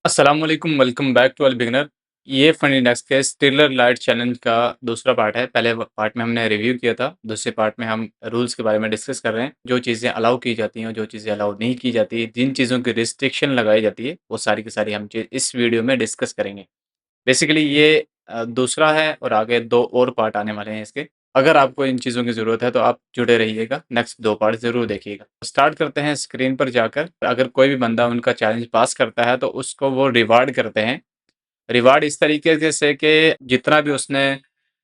अस्सलाम वालेकुम, welcome back to all beginner. ये फनी डेस्क के स्टिलर लाइट चैलेंज का दूसरा पार्ट है। पहले पार्ट में हमने रिव्यू किया था, दूसरे पार्ट में हम रूल्स के बारे में डिस्कस कर रहे हैं। जो चीज़ें अलाउ की जाती हैं और जो चीज़ें अलाउ नहीं की जाती, जिन चीज़ों की रिस्ट्रिक्शन लगाई जाती है, वो सारी की सारी हम चीज़ इस वीडियो में डिस्कस करेंगे। बेसिकली ये दूसरा है और आगे 2 और पार्ट आने वाले हैं इसके। अगर आपको इन चीज़ों की ज़रूरत है तो आप जुड़े रहिएगा, नेक्स्ट 2 पार्ट ज़रूर देखिएगा। स्टार्ट करते हैं स्क्रीन पर जाकर। अगर कोई भी बंदा उनका चैलेंज पास करता है तो उसको वो रिवार्ड करते हैं। रिवार्ड इस तरीके के से कि जितना भी उसने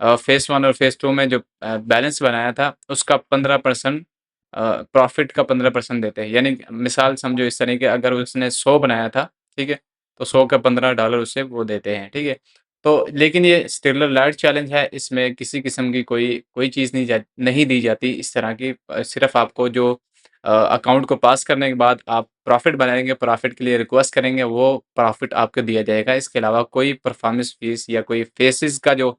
फेज़ 1 और फेज़ 2 में जो बैलेंस बनाया था उसका 15% प्रॉफ़िट का 15% देते हैं। यानी मिसाल समझो इस तरीके अगर उसने 100 बनाया था, ठीक है? तो 100 का $15 उसे वो देते हैं, ठीक है? तो लेकिन ये स्टिलर लाइट चैलेंज है, इसमें किसी किस्म की कोई कोई चीज़ नहीं दी जाती इस तरह की। सिर्फ़ आपको जो अकाउंट को पास करने के बाद आप प्रॉफ़िट बनाएँगे, प्रॉफ़िट के लिए रिक्वेस्ट करेंगे, वो प्रॉफ़िट आपको दिया जाएगा। इसके अलावा कोई परफ़ॉर्मेंस फ़ीस या कोई फ़ेसेज़ का जो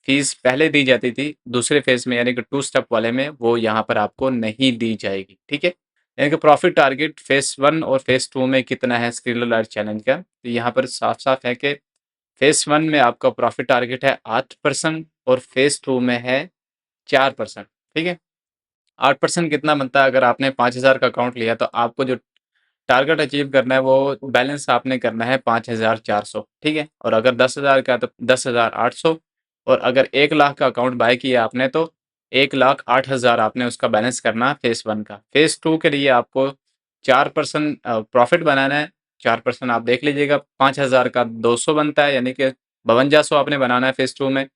फ़ीस पहले दी जाती थी, दूसरे फ़ेज़ में यानी कि 2 स्टेप वाले में, वो यहाँ पर आपको नहीं दी जाएगी, ठीक है? यानी कि प्रॉफ़िट टारगेट फ़ेज़ 1 और फ़ेज़ 2 में कितना है स्किल अलर्ट चैलेंज का, तो यहाँ पर साफ-साफ है कि फ़ेज़ 1 में आपका प्रॉफ़िट टारगेट है 8% और फ़ेज़ 2 में है 4%, ठीक है? 8% कितना बनता है? अगर आपने 5,000 का अकाउंट लिया तो आपको जो टारगेट अचीव करना है वो बैलेंस आपने करना है 5,400, ठीक है? और अगर 10,000 का है तो 10,800 और अगर 1,00,000 का अकाउंट बाय किया आपने तो 1,08,000 आपने उसका बैलेंस करना फ़ेज़ 1 का। फ़ेज़ 2 के लिए आपको 4% प्रॉफ़िट बनाना है, 4% आप देख लीजिएगा। 5,000 का 200 बनता है यानी कि 5200 आपने बनाना है फ़ेज़ 2 में।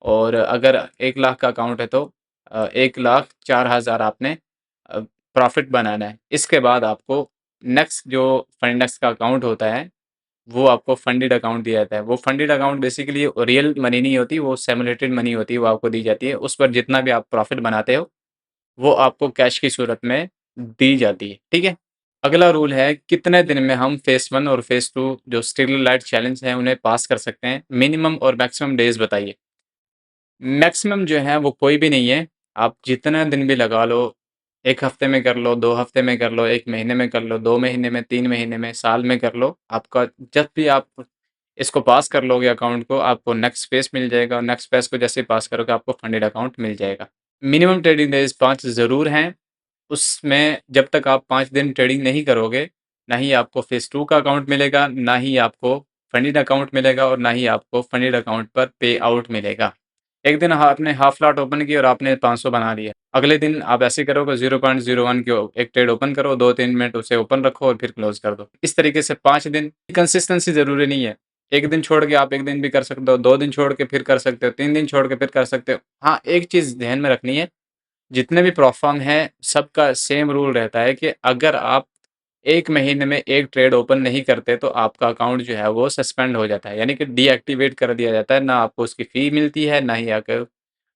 और अगर 1,00,000 का अकाउंट है तो 1,04,000 आपने प्रॉफ़िट बनाना है। इसके बाद आपको नेक्स्ट जो फंडेक्स का अकाउंट होता है, वो आपको फंडेड अकाउंट दिया जाता है। वो funded account basically real money नहीं होती, वो सिमुलेटेड मनी होती है, वो आपको दी जाती है। उस पर जितना भी आप प्रॉफ़िट बनाते हो, वो आपको कैश की सूरत में दी जाती है, ठीक है? अगला रूल है कितने दिन में हम फ़ेज़ 1 और फ़ेज़ 2 जो स्टिल लाइट चैलेंज है, उन्हें पास कर सकते हैं? मिनिमम और मैक्सिमम डेज़ बताइए। मैक्सिमम जो है वो कोई भी नहीं है, आप जितना दिन भी लगा लो, 1 हफ्ते में कर लो, 2 हफ्ते में कर लो, 1 महीने में कर लो, 2 महीने में, 3 महीने में, साल में कर लो, आपका जब भी आप इसको पास कर लोगे अकाउंट को, आपको नेक्स्ट फेज़ मिल जाएगा और नेक्स्ट फेज़ को जैसे ही पास करोगे, आपको फंडेड अकाउंट मिल जाएगा। मिनिमम ट्रेडिंग डेज़ 5 ज़रूर हैं, उसमें जब तक आप 5 दिन ट्रेडिंग नहीं करोगे, ना ही आपको फेज़ 2 का अकाउंट मिलेगा, ना ही आपको फंडेड अकाउंट मिलेगा और ना ही आपको फंडेड अकाउंट पर पे आउट मिलेगा। एक दिन आपने हाफ लॉट ओपन की और आपने 500 बना लिया। अगले दिन आप ऐसे करोगे 0.01 की एक ट्रेड ओपन करो, 2-3 मिनट उसे ओपन रखो और फिर क्लोज़ कर दो। इस तरीके से 5 दिन कंसिस्टेंसी ज़रूरी नहीं है। 1 दिन छोड़ के आप 1 दिन भी कर सकते हो, 2 दिन छोड़ के फिर कर सकते हो, 3 दिन छोड़ के फिर कर सकते हो। हाँ, एक चीज़ ध्यान में रखनी है, जितने भी प्रोफ़र्म हैं, सबका सेम रूल रहता है कि अगर आप 1 महीने में 1 ट्रेड ओपन नहीं करते तो आपका अकाउंट जो है वो सस्पेंड हो जाता है, यानी कि डीएक्टिवेट कर दिया जाता है। ना आपको उसकी फ़ी मिलती है, ना ही आके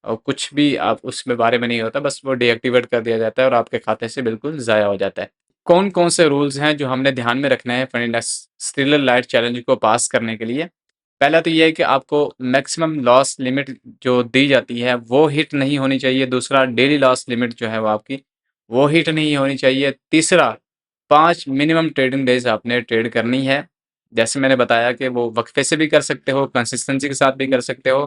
कुछ भी आप उसमें बारे में नहीं होता, बस वो डीएक्टिवेट कर दिया जाता है और आपके खाते से बिल्कुल ज़ाया हो जाता है। कौन-कौन से रूल्स हैं जो हमने ध्यान में रखना है फंडास स्टिलर लाइट चैलेंज को पास करने के लिए? पहला तो ये है कि आपको मैक्सिमम लॉस लिमिट जो दी जाती है वो हिट नहीं होनी चाहिए। दूसरा डेली लॉस लिमिट जो है वो आपकी वो हिट नहीं होनी चाहिए। तीसरा 5 मिनिमम ट्रेडिंग डेज़ आपने ट्रेड करनी है। जैसे मैंने बताया कि वो वक्फ़े से भी कर सकते हो, कंसिस्टेंसी के साथ भी कर सकते हो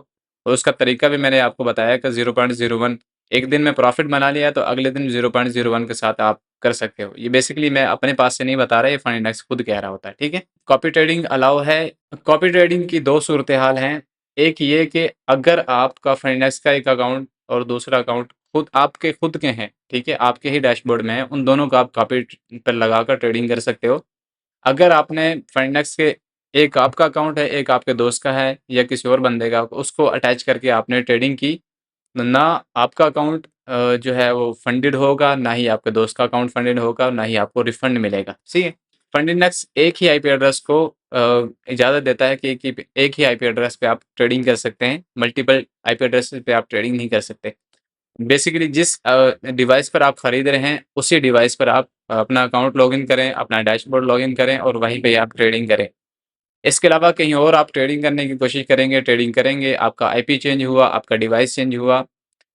और उसका तरीका भी मैंने आपको बताया कि 0.01 एक दिन में प्रॉफ़िट बना लिया तो अगले दिन 0.01 के साथ आप कर सकते हो। ये बेसिकली मैं अपने पास से नहीं बता रहा, ये फंड इंडेक्स खुद कह रहा होता है, ठीक है? कॉपी ट्रेडिंग अलाउ है। कॉपी ट्रेडिंग की 2 सूरत-ए-हाल हैं। एक ये कि अगर आपका फंड इंडेक्स का एक अकाउंट और दूसरा अकाउंट खुद आपके खुद के हैं, ठीक है? आपके ही डैशबोर्ड में है, उन दोनों को आप कॉपी पर लगाकर ट्रेडिंग कर सकते हो। अगर आपने फाइनेक्स के एक आपका अकाउंट है, एक आपके दोस्त का है या किसी और बंदे का, उसको अटैच करके आपने ट्रेडिंग की, तो ना आपका अकाउंट जो है वो फंडेड होगा, ना ही आपके दोस्त का अकाउंट फंडेड होगा, ना ही आपको रिफंड मिलेगा, ठीक है? फंड इंडेक्स एक ही आईपी एड्रेस को इजाज़त देता है कि एक ही आईपी एड्रेस पे आप ट्रेडिंग कर सकते हैं, मल्टीपल आईपी एड्रेसेस पे आप ट्रेडिंग नहीं कर सकते। बेसिकली जिस डिवाइस पर आप खरीद रहे हैं, उसी डिवाइस पर आप अपना अकाउंट लॉगिन करें, अपना डैशबोर्ड लॉगिन करें और वहीं पे आप ट्रेडिंग करें। इसके अलावा कहीं और आप ट्रेडिंग करने की कोशिश करेंगे, ट्रेडिंग करेंगे, आपका आईपी चेंज हुआ, आपका डिवाइस चेंज हुआ,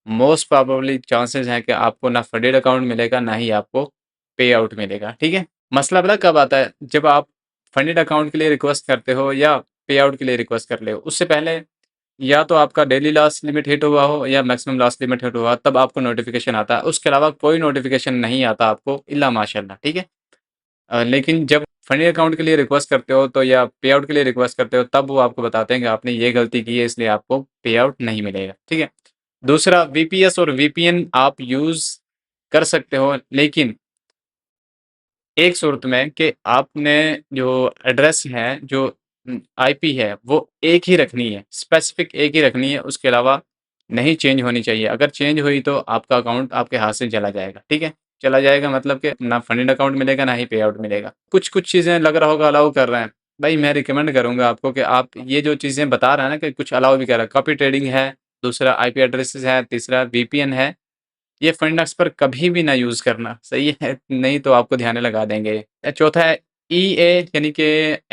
मोस्ट प्रोबेबली चांसेस हैं कि आपको ना फंडेड अकाउंट मिलेगा, ना ही आपको पे आउट मिलेगा, ठीक है? मसला पता कब आता है? जब आप फंडेड अकाउंट के लिए रिक्वेस्ट करते हो या पे आउट के लिए रिक्वेस्ट कर रहे हो, उससे पहले या तो आपका डेली लॉस लिमिट हिट हुआ हो या मैक्सिमम लॉस लिमिट हिट हुआ, तब आपको नोटिफ़िकेशन आता है। उसके अलावा कोई नोटिफ़िकेशन नहीं आता आपको इल्ला माशाअल्लाह, ठीक है? लेकिन जब फंडी अकाउंट के लिए रिक्वेस्ट करते हो तो या पे आउट के लिए रिक्वेस्ट करते हो, तब वो आपको बताते हैं कि आपने ये गलती की है, इसलिए आपको पे आउट नहीं मिलेगा, ठीक है? दूसरा, वीपीएस और वीपीएन आप यूज़ कर सकते हो, लेकिन एक सूरत में कि आपने जो एड्रेस है, जो आईपी है, वो एक ही रखनी है, स्पेसिफ़िक एक ही रखनी है, उसके अलावा नहीं चेंज होनी चाहिए। अगर चेंज हुई तो आपका अकाउंट आपके हाथ से चला जाएगा, ठीक है? चला जाएगा मतलब कि ना फंडेड अकाउंट मिलेगा, ना ही पे आउट मिलेगा। कुछ-कुछ चीज़ें लग रहा होगा अलाउ कर रहे हैं, भाई मैं रिकमेंड करूँगा आपको कि आप ये जो चीज़ें बता रहे हैं ना कि कुछ अलाउ भी कर रहा है, कॉपी ट्रेडिंग है, दूसरा आईपी एड्रेसेस है, तीसरा वीपीएन है, ये फंडक्स पर कभी भी ना यूज़ करना, सही है? नहीं तो आपको ध्यान लगा देंगे। चौथा है ईए यानी कि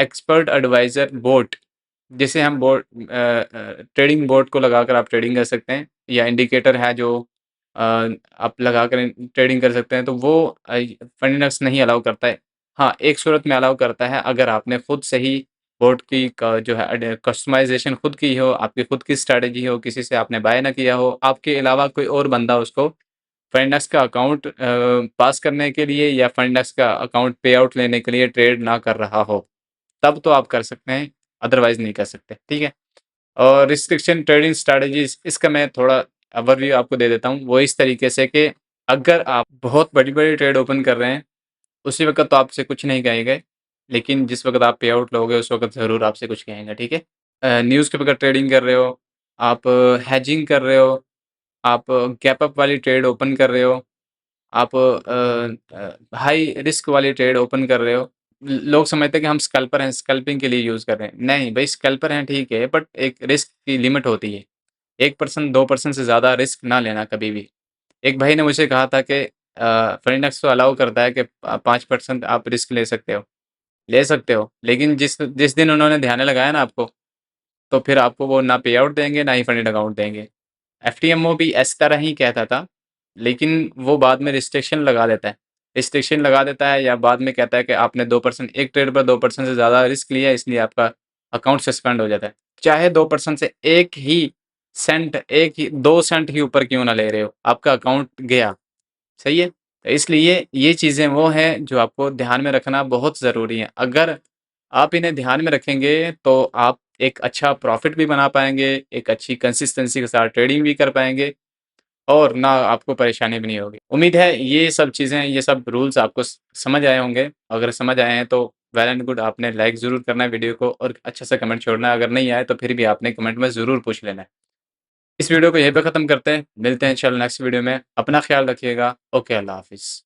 एक्सपर्ट एडवाइज़र बोट, जिसे हम ट्रेडिंग बोट को लगाकर आप ट्रेडिंग कर सकते हैं, या इंडिकेटर है जो आप लगाकर ट्रेडिंग कर सकते हैं, तो वो फंडक्स नहीं अलाउ करता है। हाँ, एक सूरत में अलाउ करता है, अगर आपने खुद से ही बोट की क जो है कस्टमाइज़ेशन खुद की हो, आपकी खुद की स्ट्रैटेजी हो, किसी से आपने बाय ना किया हो, आपके अलावा कोई और बंदा उसको फंडक्स का अकाउंट पास करने के लिए या फंडक्स का अकाउंट पे आउट लेने के लिए ट्रेड ना कर रहा हो, तब तो आप कर सकते हैं, अदरवाइज़ नहीं कर सकते, ठीक है? और रिस्ट्रिक्शन ट्रेडिंग स्ट्रैटेजीज़, इसका मैं थोड़ा ओवरव्यू आपको दे देता हूँ। वो इस तरीके से कि अगर आप बहुत बड़ी-बड़ी ट्रेड ओपन कर रहे हैं, उसी वक़्त तो आपसे कुछ नहीं कहेंगे, लेकिन जिस वक़्त आप पे आउट लोगे, उस वक़्त ज़रूर आपसे कुछ कहेंगे, ठीक है? न्यूज़ के बगैर ट्रेडिंग कर रहे हो, आप हेजिंग कर रहे हो, आप गैप अप वाली ट्रेड ओपन कर रहे हो, आप हाई रिस्क वाली ट्रेड ओपन कर रहे हो। लोग समझते हैं कि हम स्कैल्पर हैं, स्कैल्पिंग के लिए यूज़ कर रहे हैं। नहीं भई, स्कैल्पर हैं ठीक है, बट एक रिस्क की लिमिट होती है। 1% 2% से ज़्यादा रिस्क ना लेना कभी भी। एक भाई ने मुझे कहा था कि फाइनेंस तो अलाउ करता है कि 5% आप रिस्क ले सकते हो, लेकिन जिस जिस दिन उन्होंने ध्यान लगाया ना आपको, तो फिर आपको वो ना पे आउट देंगे, ना ही फंडेड अकाउंट देंगे। एफटीएमओ भी इस तरह ही कहता था, लेकिन वो बाद में रिस्ट्रिक्शन लगा देता है। रिस्ट्रिक्शन लगा देता है या बाद में कहता है कि आपने 2% एक ट्रेड पर 2% से ज़्यादा रिस्क लिया है, इसलिए आपका अकाउंट सस्पेंड हो जाता है। चाहे 2% से 1 ही 2 सेंट ही ऊपर क्यों ना ले रहे हो, आपका अकाउंट गया, सही है? तो इसलिए ये चीज़ें वो हैं जो आपको ध्यान में रखना बहुत ज़रूरी है। अगर आप इन्हें ध्यान में रखेंगे तो आप एक अच्छा प्रॉफ़िट भी बना पाएँगे, एक अच्छी कंसिस्टेंसी के साथ ट्रेडिंग भी कर पाएँगे और ना आपको परेशानी भी नहीं होगी। उम्मीद है ये सब चीज़ें, ये सब रूल्स आपको समझ आए होंगे। अगर समझ आए हैं तो वेल एंड गुड, आपने लाइक ज़रूर करना है वीडियो को और अच्छा सा कमेंट छोड़ना है। अगर नहीं आए तो फिर भी आपने कमेंट में ज़रूर पूछ लेना है। इस वीडियो को यहीं पे ख़त्म करते हैं। मिलते हैं इंशाल्लाह नेक्स्ट वीडियो में। अपना ख़्याल रखिएगा। ओके, अल्लाह हाफ़िज़।